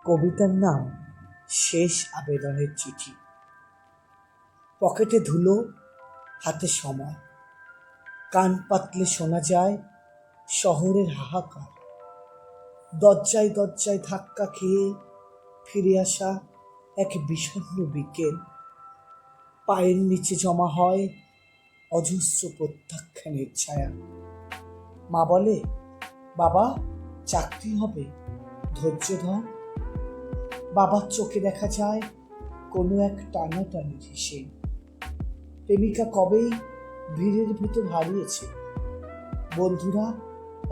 কবিতার নাম শেষ আবেদনের চিঠি। পকেটে ধুলো, হাতে সময়, কান পাতলে শোনা যায় শহরের হাহাকার। দরজায় দরজায় ধাক্কা খেয়ে ফিরে আসা এক বিষণ্ণ বিকেল। পায়ের নিচে জমা হয় অজস্র প্রত্যাখ্যানের ছায়া। মা বলে, বাবা চাকরি হবে, ধৈর্য ধর। বাবার চোখে দেখা যায় কোনো এক টানাটানির হিসেব। প্রেমিকা কবেই ভিড়ের ভেতর হারিয়েছে, বন্ধুরা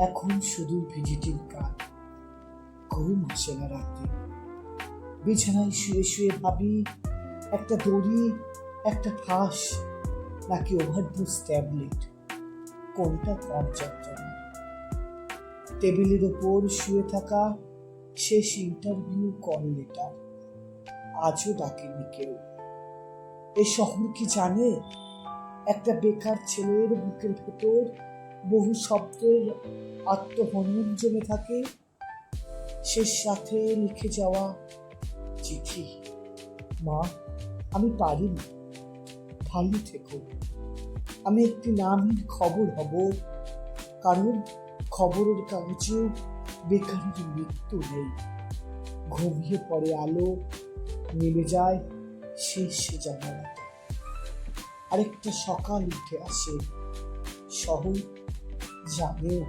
এখন শুধু ভিজিটিং কার্ড। ঘুম আসে না রাতে, বিছানায় শুয়ে শুয়ে ভাবি একটা দড়ি, একটা ফাঁস, নাকি ওভারডোজ ট্যাবলেট, কোনটা কম যন্ত্রণা। টেবিলের ওপর শুয়ে থাকা শেষ ইন্টারভিউ কল লেটার, আজও ডাকেনি কেউ। এই শহর কি জানে একটা বেকার ছেলের বুকের ভেতর বহু শব্দের আত্মহনন জমে থাকে? শেষ সাথে লিখে যাওয়া চিঠি, মা আমি পারিনি, ভালো থেকো। আমি একটি নামের খবর হব, কারণ খবরের কাগজে বেকারের মৃত্যু নেই। ঘুমিয়ে পড়ে আলো, নেমে যায় শেষ জানালাতে। আরেকটা সকাল উঠে আসে, শহর জানেও